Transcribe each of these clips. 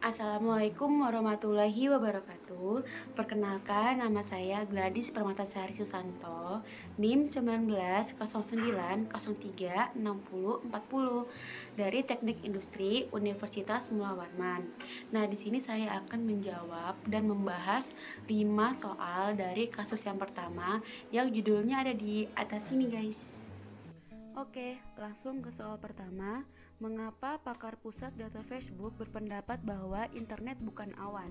Assalamualaikum warahmatullahi wabarakatuh. Perkenalkan, nama saya Gladys Permatasari Susanto, NIM 1909036040 dari Teknik Industri Universitas Mula Warman. Nah, di sini saya akan menjawab dan membahas 5 soal dari kasus yang pertama yang judulnya ada di atas sini, guys. Oke, langsung ke soal pertama. Mengapa pakar pusat data Facebook berpendapat bahwa internet bukan awan?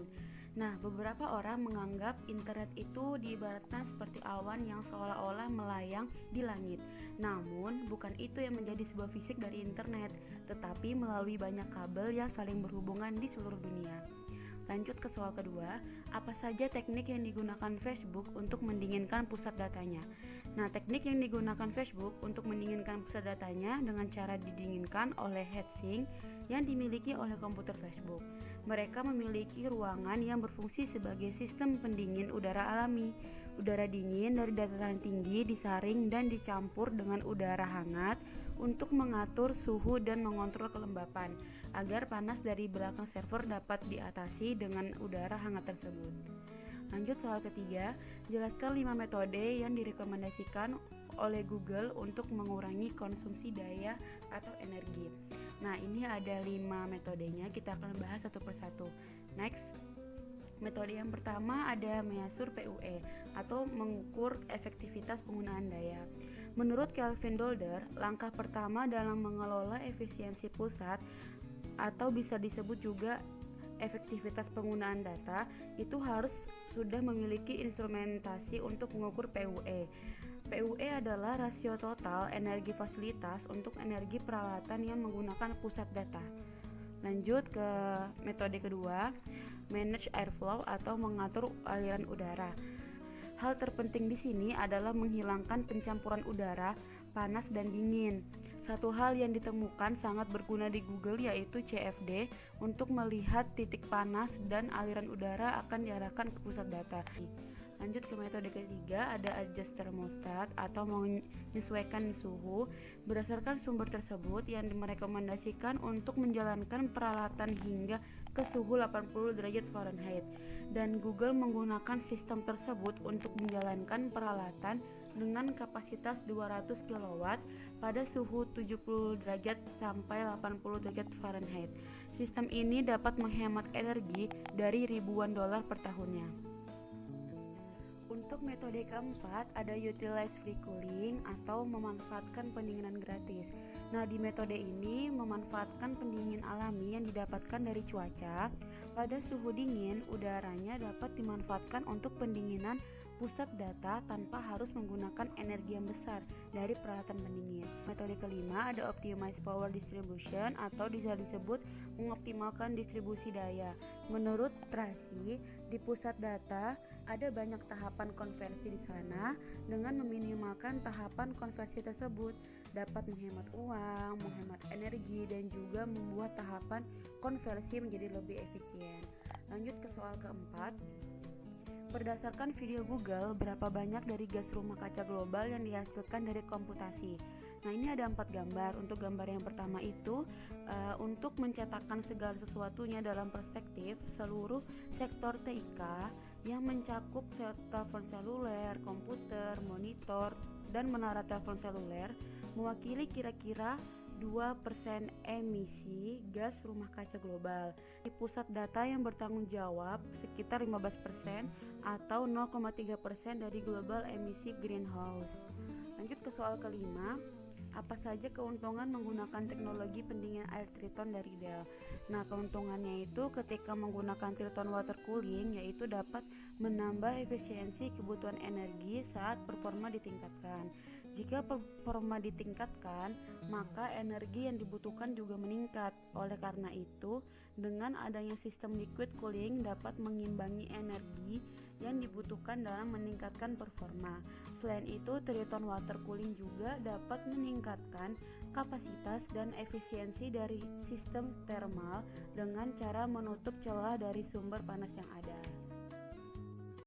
Nah, beberapa orang menganggap internet itu diibaratkan seperti awan yang seolah-olah melayang di langit. Namun, bukan itu yang menjadi sebuah fisik dari internet, tetapi melalui banyak kabel yang saling berhubungan di seluruh dunia. Lanjut ke soal kedua, apa saja teknik yang digunakan Facebook untuk mendinginkan pusat datanya? Nah, teknik yang digunakan Facebook untuk mendinginkan pusat datanya dengan cara didinginkan oleh heatsink yang dimiliki oleh komputer Facebook. Mereka memiliki ruangan yang berfungsi sebagai sistem pendingin udara alami. Udara dingin dari dataran tinggi disaring dan dicampur dengan udara hangat untuk mengatur suhu dan mengontrol kelembapan agar panas dari belakang server dapat diatasi dengan udara hangat tersebut. Lanjut soal ketiga, jelaskan 5 metode yang direkomendasikan oleh Google untuk mengurangi konsumsi daya atau energi. Nah, ini ada 5 metodenya, kita akan bahas satu persatu. Next, metode yang pertama ada mengatur PUE atau mengukur efektivitas penggunaan daya. Menurut Kelvin Dolder, langkah pertama dalam mengelola efisiensi pusat atau bisa disebut juga efektivitas penggunaan data itu harus sudah memiliki instrumentasi untuk mengukur PUE. PUE adalah rasio total energi fasilitas untuk energi peralatan yang menggunakan pusat data. Lanjut ke metode kedua, manage airflow atau mengatur aliran udara. Hal terpenting di sini adalah menghilangkan pencampuran udara, panas dan dingin. Satu hal yang ditemukan sangat berguna di Google yaitu CFD untuk melihat titik panas dan aliran udara akan diarahkan ke pusat data. Lanjut ke metode ketiga, ada adjust thermostat atau menyesuaikan suhu berdasarkan sumber tersebut yang merekomendasikan untuk menjalankan peralatan hingga ke suhu 80 derajat Fahrenheit, dan Google menggunakan sistem tersebut untuk menjalankan peralatan dengan kapasitas 200 kW pada suhu 70 derajat sampai 80 derajat Fahrenheit. Sistem ini dapat menghemat energi dari ribuan dolar per tahunnya. Untuk metode keempat ada utilize free cooling atau memanfaatkan pendinginan gratis. Nah, di metode ini memanfaatkan pendingin alami yang didapatkan dari cuaca. Pada suhu dingin, udaranya dapat dimanfaatkan untuk pendinginan pusat data tanpa harus menggunakan energi yang besar dari peralatan pendingin. Metode kelima ada optimize power distribution atau bisa disebut mengoptimalkan distribusi daya. Menurut Tracy, di pusat data ada banyak tahapan konversi di sana. Dengan meminimalkan tahapan konversi tersebut dapat menghemat uang, menghemat energi, dan juga membuat tahapan konversi menjadi lebih efisien. Lanjut ke soal keempat. Berdasarkan video Google, berapa banyak dari gas rumah kaca global yang dihasilkan dari komputasi? Nah, ini ada 4 gambar. Untuk gambar yang pertama itu untuk mencetakkan segala sesuatunya dalam perspektif seluruh sektor TIK yang mencakup telepon seluler, komputer, monitor, dan menara telepon seluler mewakili kira-kira 2% emisi gas rumah kaca global. Di pusat data yang bertanggung jawab sekitar 15% atau 0,3% dari global emisi greenhouse. Lanjut ke soal kelima, apa saja keuntungan menggunakan teknologi pendingin air Triton dari Dell? Nah, keuntungannya itu ketika menggunakan Triton water cooling yaitu dapat menambah efisiensi kebutuhan energi saat performa ditingkatkan. Jika performa ditingkatkan, maka energi yang dibutuhkan juga meningkat. Oleh karena itu, dengan adanya sistem liquid cooling dapat mengimbangi energi yang dibutuhkan dalam meningkatkan performa. Selain itu, Triton water cooling juga dapat meningkatkan kapasitas dan efisiensi dari sistem thermal dengan cara menutup celah dari sumber panas yang ada.